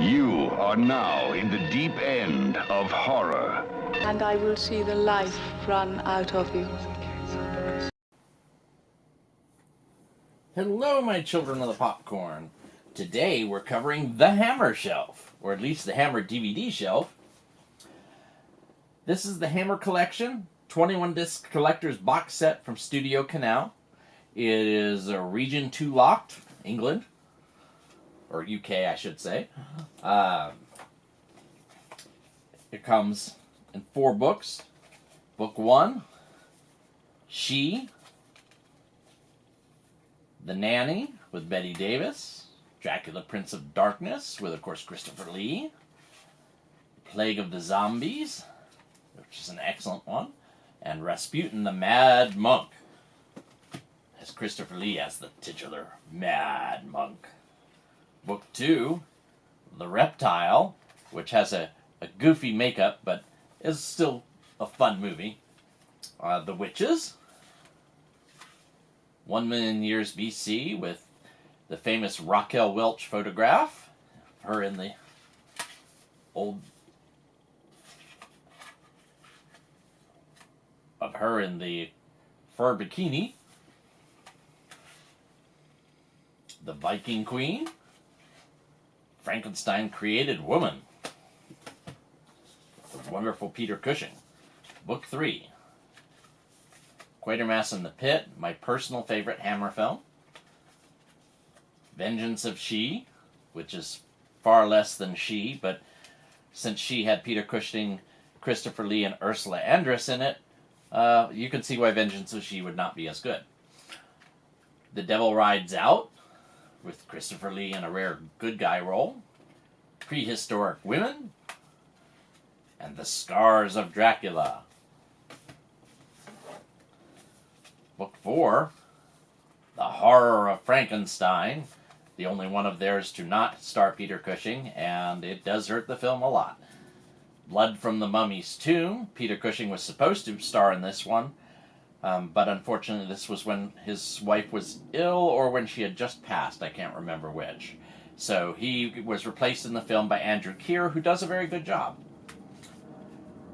You are now in the deep end of horror. And I will see the life run out of you. Hello, my children of the popcorn. Today we're covering the Hammer shelf, or at least the Hammer DVD shelf. This is the Hammer Collection, 21-disc collector's box set from Studio Canal. It is a Region 2 locked, England, or UK I should say. It comes in 4 books. Book 1, She, The Nanny with Bette Davis, Dracula Prince of Darkness with, of course, Christopher Lee, Plague of the Zombies, which is an excellent one, and Rasputin the Mad Monk, as Christopher Lee as the titular Mad Monk. Book 2, The Reptile, which has a goofy makeup, but is still a fun movie. The Witches, 1 million years BC, with the famous Raquel Welch photograph, her in the old... of her in the fur bikini. The Viking Queen, Frankenstein Created Woman, the wonderful Peter Cushing. Book 3, Quatermass in the Pit, my personal favorite Hammer film. Vengeance of She, which is far less than She, but since She had Peter Cushing, Christopher Lee, and Ursula Andress in it, you can see why Vengeance of She would not be as good. The Devil Rides Out, with Christopher Lee in a rare good guy role. Prehistoric Women, and The Scars of Dracula. Book 4, The Horror of Frankenstein, the only one of theirs to not star Peter Cushing, and it does hurt the film a lot. Blood from the Mummy's Tomb, Peter Cushing was supposed to star in this one, but unfortunately this was when his wife was ill or when she had just passed, I can't remember which. So he was replaced in the film by Andrew Keir, who does a very good job.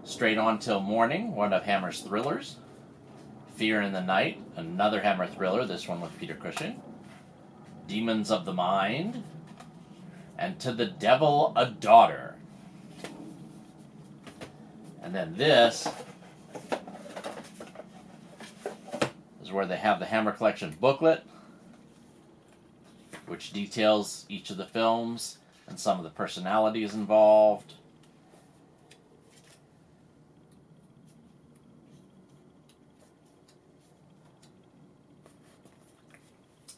Straight On Till Morning, one of Hammer's thrillers. Fear in the Night, another Hammer thriller, this one with Peter Cushing. Demons of the Mind, and To the Devil a Daughter. And then this is where they have the Hammer Collection booklet, which details each of the films and some of the personalities involved.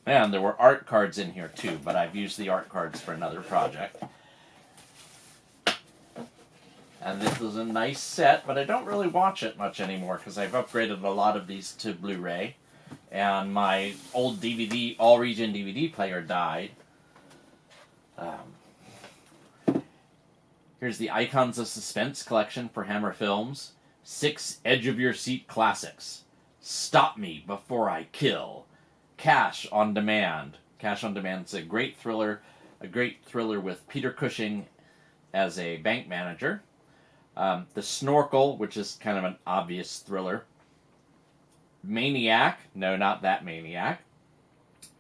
And there were art cards in here too, but I've used the art cards for another project. And this is a nice set, but I don't really watch it much anymore because I've upgraded a lot of these to Blu-ray. And my old DVD, all-region DVD player died. Here's the Icons of Suspense collection for Hammer Films. 6 edge-of-your-seat classics. Stop Me Before I Kill. Cash on Demand. Cash on Demand is a great thriller with Peter Cushing as a bank manager. The Snorkel, which is kind of an obvious thriller. Maniac, no, not that Maniac.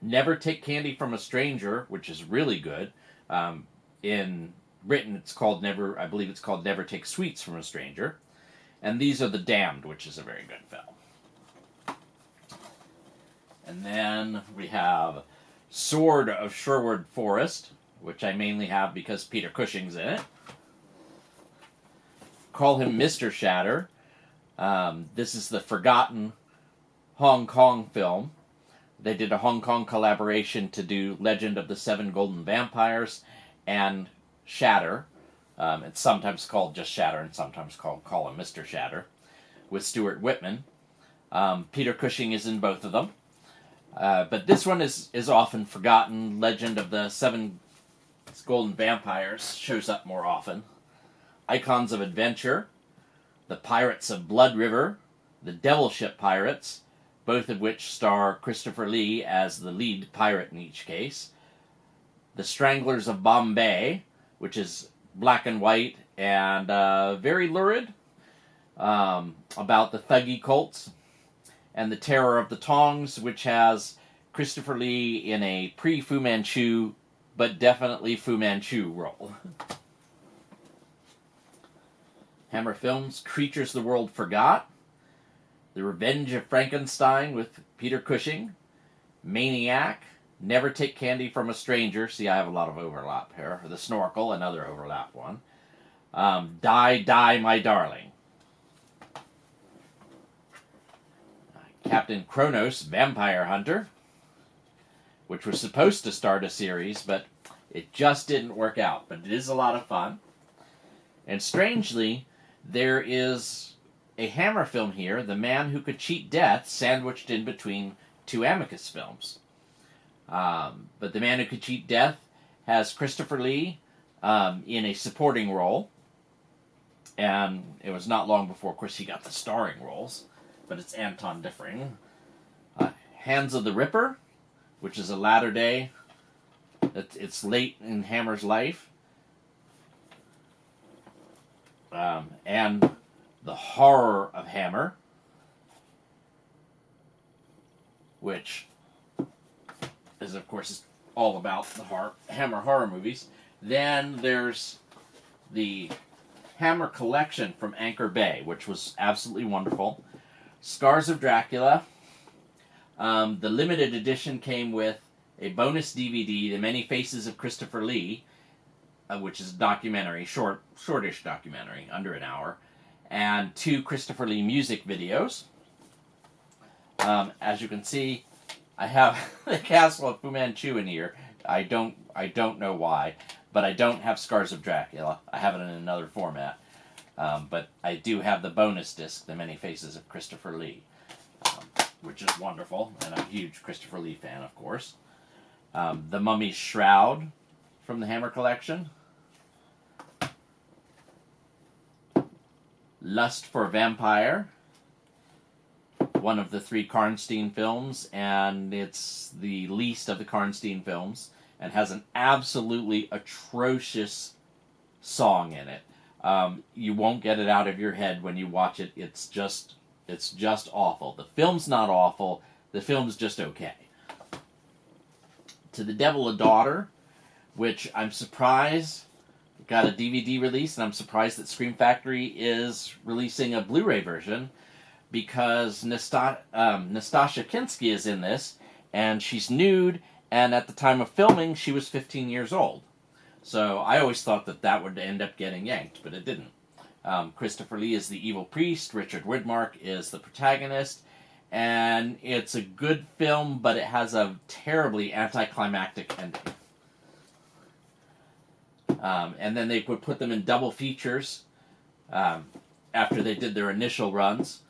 Never Take Candy from a Stranger, which is really good. In Britain, it's called I believe it's called Never Take Sweets from a Stranger. And These Are the Damned, which is a very good film. And then we have Sword of Sherwood Forest, which I mainly have because Peter Cushing's in it. Call Him Mr. Shatter. This is the forgotten Hong Kong film. They did a Hong Kong collaboration to do Legend of the Seven Golden Vampires and Shatter. It's sometimes called just Shatter and sometimes called Call Him Mr. Shatter, with Stuart Whitman. Peter Cushing is in both of them. But this one is often forgotten. Legend of the Seven Golden Vampires shows up more often. Icons of Adventure, The Pirates of Blood River, The Devil Ship Pirates, both of which star Christopher Lee as the lead pirate in each case. The Stranglers of Bombay, which is black and white and very lurid, about the Thuggee cults, and The Terror of the Tongs, which has Christopher Lee in a pre-Fu Manchu, but definitely Fu Manchu role. Hammer Films' Creatures the World Forgot, The Revenge of Frankenstein with Peter Cushing, Maniac, Never Take Candy from a Stranger. See, I have a lot of overlap here. The Snorkel, another overlap one. Die, Die, My Darling. Captain Kronos, Vampire Hunter, which was supposed to start a series, but it just didn't work out. But it is a lot of fun. And strangely, there is a Hammer film here, The Man Who Could Cheat Death, sandwiched in between two Amicus films. But The Man Who Could Cheat Death has Christopher Lee in a supporting role. And it was not long before, of course, he got the starring roles. But it's Anton Diffring. Hands of the Ripper, which is a latter day. It's late in Hammer's life. And The Horror of Hammer, which is, of course, all about the Hammer horror movies. Then there's the Hammer collection from Anchor Bay, which was absolutely wonderful. Scars of Dracula. The limited edition came with a bonus DVD, The Many Faces of Christopher Lee, which is a documentary, shortish documentary, under an hour, and 2 Christopher Lee music videos. As you can see, I have the Castle of Fu Manchu in here. I don't know why, but I don't have Scars of Dracula. I have it in another format. But I do have the bonus disc, The Many Faces of Christopher Lee, which is wonderful, and I'm a huge Christopher Lee fan, of course. The Mummy's Shroud from the Hammer collection. Lust for Vampire, one of the 3 Karnstein films, and it's the least of the Karnstein films, and has an absolutely atrocious song in it. You won't get it out of your head when you watch it. It's just awful. The film's not awful. The film's just okay. To the Devil a Daughter, which I'm surprised got a DVD release, and I'm surprised that Scream Factory is releasing a Blu-ray version, because Nastasha Kinski is in this, and she's nude, and at the time of filming, she was 15 years old. So I always thought that would end up getting yanked, but it didn't. Christopher Lee is the evil priest, Richard Widmark is the protagonist, and it's a good film, but it has a terribly anticlimactic ending. And then they would put them in double features after they did their initial runs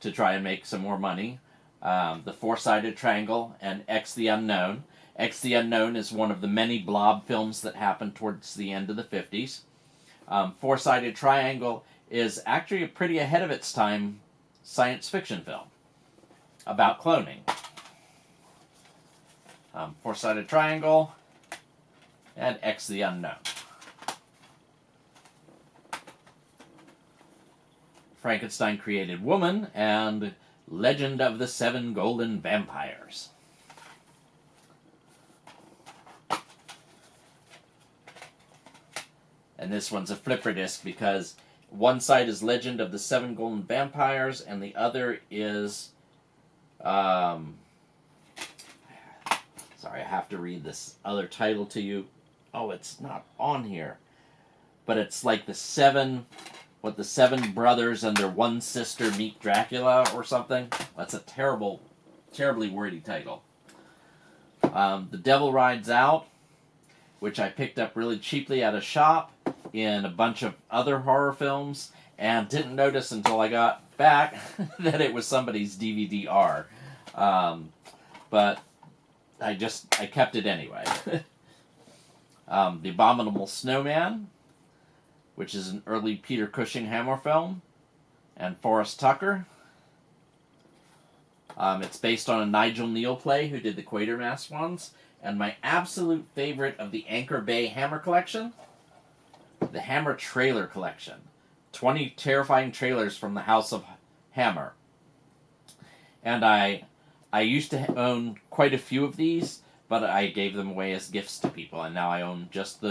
to try and make some more money. The Four-Sided Triangle and X the Unknown. X the Unknown is one of the many blob films that happened towards the end of the 50s. Four-Sided Triangle is actually a pretty ahead of its time science fiction film about cloning. Four-Sided Triangle and X the Unknown. Frankenstein Created Woman and Legend of the 7 Golden Vampires. And this one's a flipper disc because one side is Legend of the 7 Golden Vampires and the other is... sorry, I have to read this other title to you. Oh, it's not on here. But it's like the 7 brothers and their one sister meet Dracula or something. That's a terribly wordy title. The Devil Rides Out, which I picked up really cheaply at a shop in a bunch of other horror films, and didn't notice until I got back that it was somebody's DVD-R. But I kept it anyway. The Abominable Snowman, which is an early Peter Cushing Hammer film, and Forrest Tucker. It's based on a Nigel Neal play who did the Quatermass ones, and my absolute favorite of the Anchor Bay Hammer collection, the Hammer trailer collection. 20 terrifying trailers from the House of Hammer. And I used to own quite a few of these, but I gave them away as gifts to people, and now I own just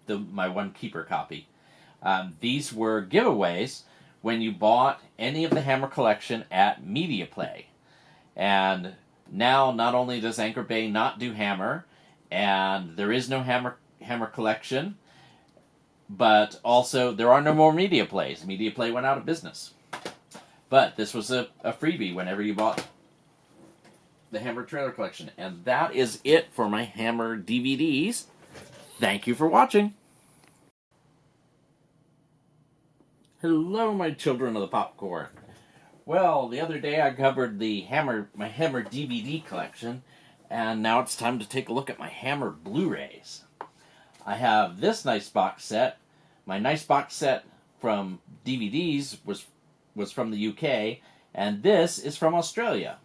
my one keeper copy. These were giveaways when you bought any of the Hammer collection at Media Play. And now, not only does Anchor Bay not do Hammer, and there is no Hammer collection, but also there are no more Media Plays. Media Play went out of business. But this was a freebie whenever you bought the Hammer trailer collection. And that is it for my Hammer DVDs. Thank you for watching. Hello, my children of the popcorn. Well, the other day I covered my Hammer DVD collection, and now it's time to take a look at my Hammer Blu-rays. I have this nice box set. My nice box set from DVDs was from the UK, and this is from Australia.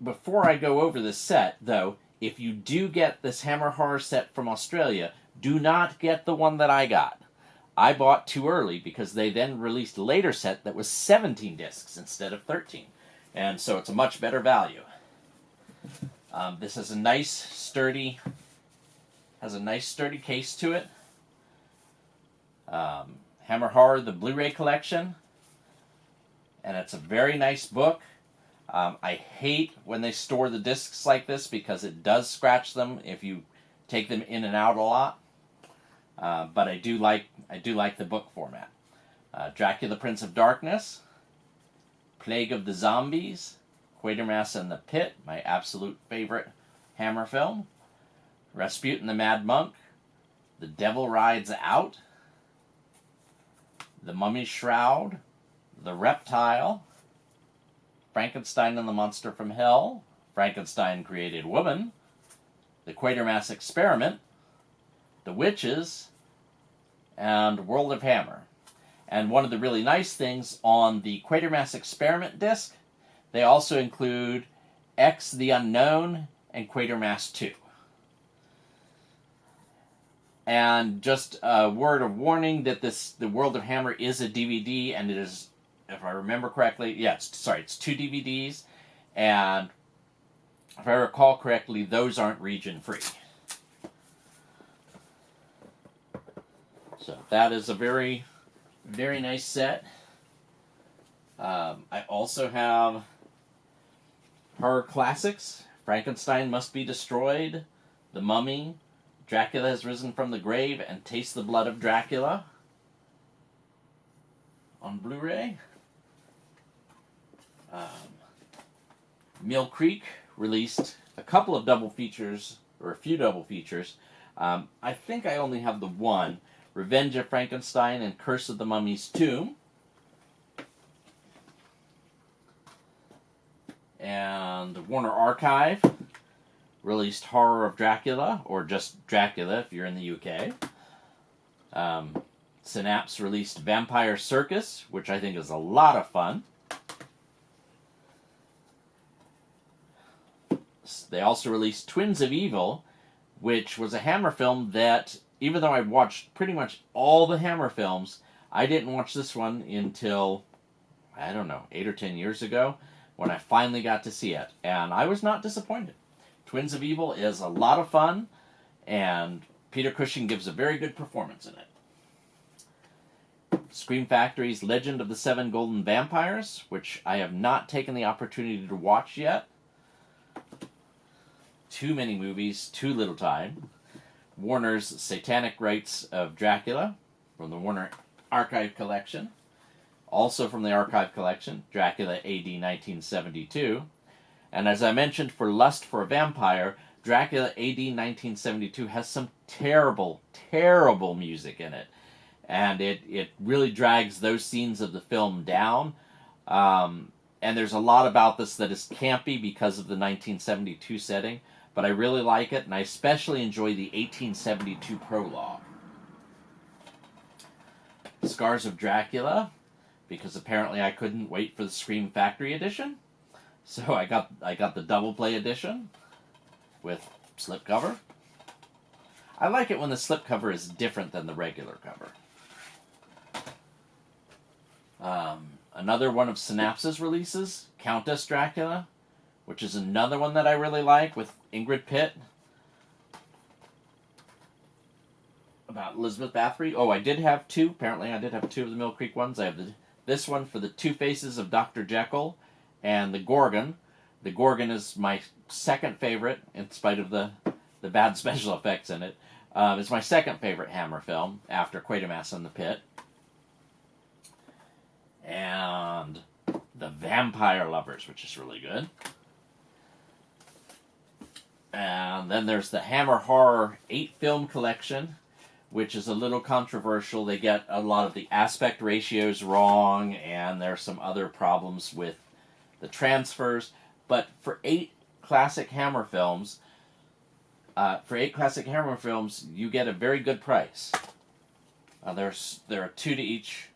Before I go over this set, though, if you do get this Hammer Horror set from Australia, do not get the one that I got. I bought too early because they then released a later set that was 17 discs instead of 13. And so it's a much better value. This has a nice sturdy case to it. Hammer Horror, the Blu-ray collection. And it's a very nice book. I hate when they store the discs like this because it does scratch them if you take them in and out a lot. But I do like the book format. Dracula, Prince of Darkness, Plague of the Zombies, Quatermass and the Pit, my absolute favorite Hammer film, Rasputin the Mad Monk, The Devil Rides Out, The Mummy Shroud, The Reptile, Frankenstein and the Monster from Hell, Frankenstein Created Woman, The Quatermass Experiment, The Witches, and World of Hammer. And one of the really nice things on the Quatermass Experiment disc, they also include X the Unknown and Quatermass 2. And just a word of warning that the World of Hammer is a DVD, and it is, if I remember correctly, it's 2 DVDs, and if I recall correctly, those aren't region-free. So that is a very, very nice set. I also have horror classics, Frankenstein Must Be Destroyed, The Mummy, Dracula Has Risen from the Grave, and Taste the Blood of Dracula on Blu-ray. Mill Creek released a couple of double features, or a few double features. I think I only have the one, Revenge of Frankenstein and Curse of the Mummy's Tomb. And Warner Archive released Horror of Dracula, or just Dracula if you're in the UK. Synapse released Vampire Circus, which I think is a lot of fun. They also released Twins of Evil, which was a Hammer film that, even though I'd watched pretty much all the Hammer films, I didn't watch this one until, 8 or 10 years ago, when I finally got to see it. And I was not disappointed. Twins of Evil is a lot of fun, and Peter Cushing gives a very good performance in it. Scream Factory's Legend of the Seven Golden Vampires, which I have not taken the opportunity to watch yet. Too many movies, too little time. Warner's Satanic Rites of Dracula from the Warner Archive Collection. Also from the Archive Collection, Dracula AD 1972. And as I mentioned for Lust for a Vampire, Dracula AD 1972 has some terrible, terrible music in it. And it really drags those scenes of the film down. And there's a lot about this that is campy because of the 1972 setting. But I really like it, and I especially enjoy the 1872 prologue. Scars of Dracula, because apparently I couldn't wait for the Scream Factory edition. So I got the double play edition with slipcover. I like it when the slipcover is different than the regular cover. Another one of Synapse's releases, Countess Dracula, which is another one that I really like with Ingrid Pitt. About Elizabeth Bathory. Oh, I did have two. Apparently I did have two of the Mill Creek ones. I have this one for the Two Faces of Dr. Jekyll and the Gorgon. The Gorgon is my second favorite, in spite of the bad special effects in it. It's my second favorite Hammer film, after Quatermass in the Pit. And The Vampire Lovers, which is really good. And then there's the Hammer Horror 8-film collection, which is a little controversial. They get a lot of the aspect ratios wrong, and there's some other problems with the transfers. But for 8 classic Hammer films, you get a very good price. There are two to each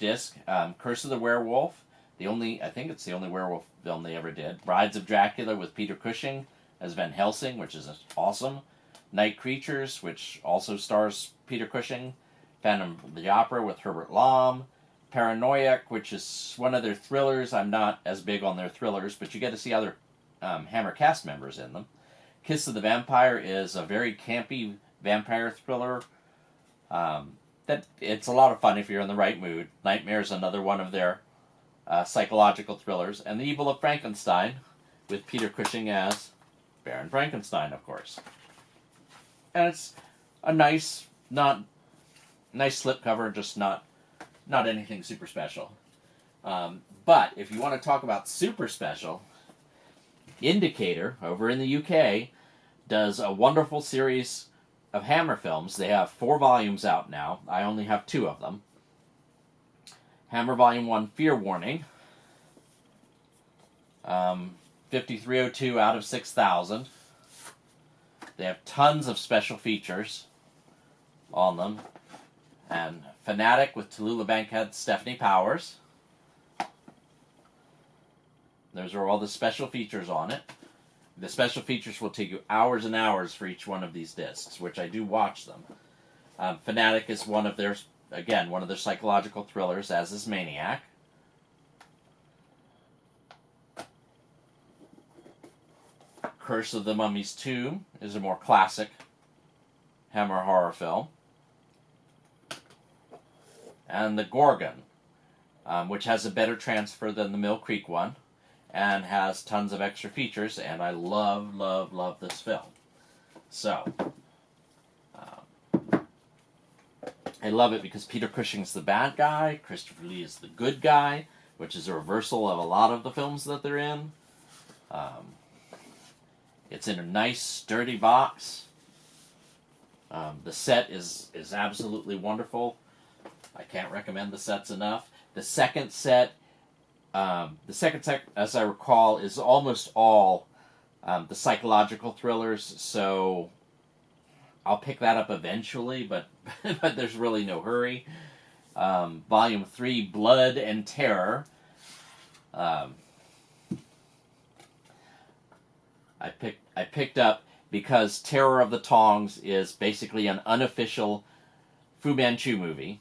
disc. Curse of the Werewolf, I think it's the only werewolf film they ever did. Brides of Dracula with Peter Cushing as Van Helsing, which is awesome. Night Creatures, which also stars Peter Cushing. Phantom of the Opera with Herbert Lom. Paranoiac, which is one of their thrillers. I'm not as big on their thrillers, but you get to see other Hammer cast members in them. Kiss of the Vampire is a very campy vampire thriller. That it's a lot of fun if you're in the right mood. Nightmare is another one of their psychological thrillers. And The Evil of Frankenstein, with Peter Cushing as Baron Frankenstein, of course. And it's a nice slipcover, just not anything super special. But if you want to talk about super special, Indicator, over in the UK, does a wonderful series of Hammer films. They have 4 volumes out now. I only have 2 of them. Hammer Volume 1, Fear Warning. 5302 out of 6,000. They have tons of special features on them. And Fanatic with Tallulah Bankhead, Stephanie Powers. Those are all the special features on it. The special features will take you hours and hours for each one of these discs, which I do watch them. Fanatic is one of their psychological thrillers, as is Maniac. Curse of the Mummy's Tomb is a more classic Hammer horror film. And the Gorgon, which has a better transfer than the Mill Creek one, and has tons of extra features, and I love, love, love this film. So, I love it because Peter Cushing's the bad guy, Christopher Lee is the good guy, which is a reversal of a lot of the films that they're in. It's in a nice, sturdy box. The set is absolutely wonderful. I can't recommend the sets enough. The second set, as I recall, is almost all the psychological thrillers, so I'll pick that up eventually, but but there's really no hurry. Volume 3, Blood and Terror. I picked up because Terror of the Tongs is basically an unofficial Fu Manchu movie.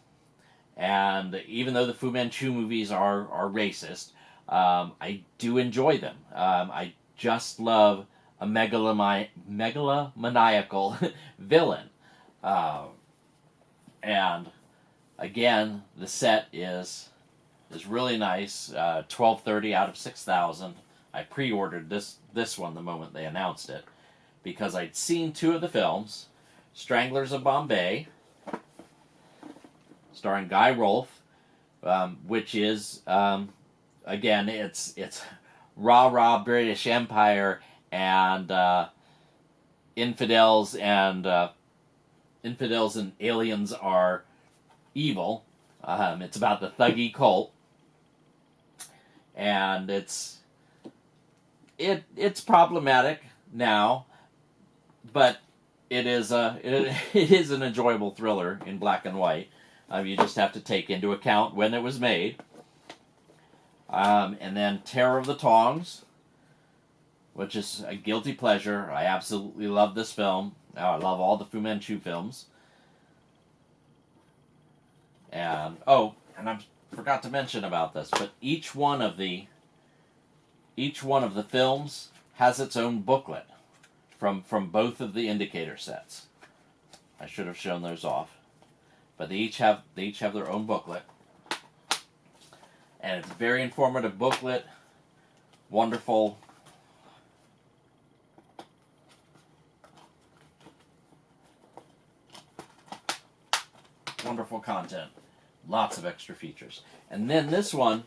And even though the Fu Manchu movies are racist, I do enjoy them. I just love a megalomaniacal villain. And again, the set is really nice. 1230 out of 6,000. I pre-ordered this one the moment they announced it because I'd seen 2 of the films, Stranglers of Bombay, starring Guy Rolfe, which is again it's rah British Empire and infidels and aliens are evil. It's about the Thuggee cult, and it's problematic now, but it is an enjoyable thriller in black and white. You just have to take into account when it was made. And then Terror of the Tongs, which is a guilty pleasure. I absolutely love this film. I love all the Fu Manchu films. And I forgot to mention about this, but each one of the films has its own booklet from both of the indicator sets. I should have shown those off, but they each have their own booklet, and it's a very informative booklet. Wonderful. Wonderful content. Lots of extra features. And then this one,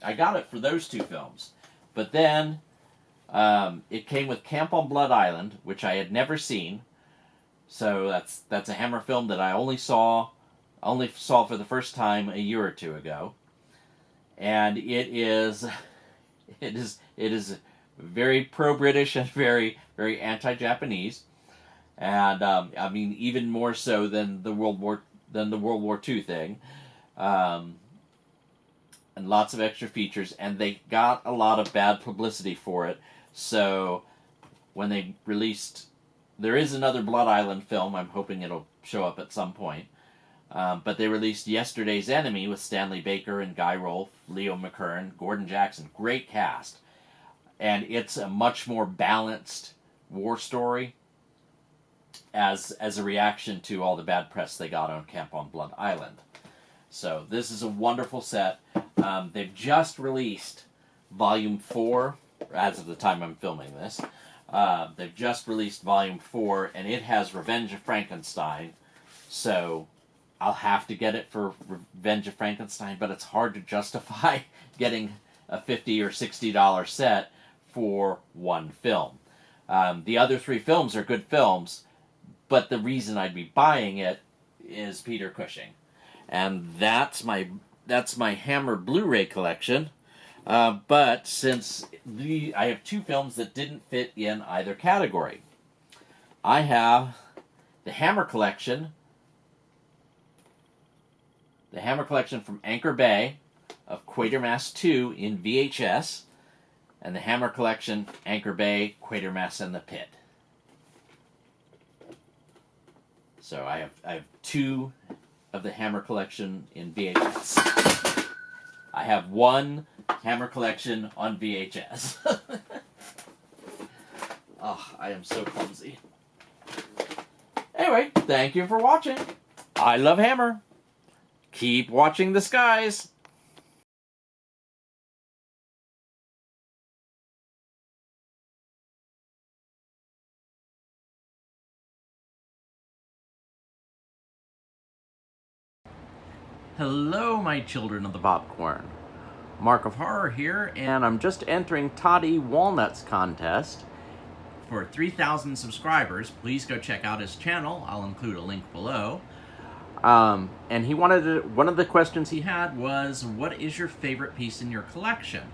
I got it for those two films. But then it came with Camp on Blood Island, which I had never seen. So that's a Hammer film that I only saw for the first time a year or two ago. And it is very pro-British and very, very anti-Japanese. And I mean, even more so than the World War II thing. And lots of extra features, and they got a lot of bad publicity for it. So when they released, there is another Blood Island film. I'm hoping it'll show up at some point. But they released Yesterday's Enemy with Stanley Baker and Guy Rolfe, Leo McKern, Gordon Jackson. Great cast. And it's a much more balanced war story as a reaction to all the bad press they got on Camp on Blood Island. So this is a wonderful set. They've just released Volume 4, as of the time I'm filming this. They've just released Volume 4, and it has Revenge of Frankenstein. So I'll have to get it for Revenge of Frankenstein, but it's hard to justify getting a $50 or $60 set for one film. The other three films are good films, but the reason I'd be buying it is Peter Cushing. And that's my Hammer Blu-ray collection. But since I have two films that didn't fit in either category. I have the Hammer collection from Anchor Bay of Quatermass 2 in VHS, and the Hammer collection Anchor Bay, Quatermass and the Pit. So I have two of the Hammer collection in VHS. I have one Hammer collection on VHS. Oh, I am so clumsy. Anyway, thank you for watching. I love Hammer. Keep watching the skies. Hello, my children of the popcorn. Marc of Horror here, and I'm just entering Toddy Walnuts contest. For 3,000 subscribers, please go check out his channel. I'll include a link below. And he wanted one of the questions he had was, what is your favorite piece in your collection?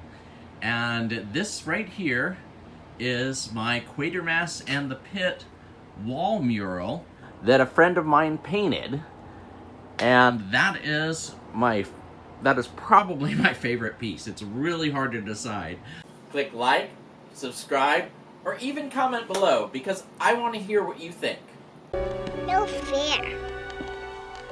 And this right here is my Quatermass and the Pit wall mural that a friend of mine painted. And that is probably my favorite piece. It's really hard to decide. Click like, subscribe, or even comment below, because I want to hear what you think. No fair.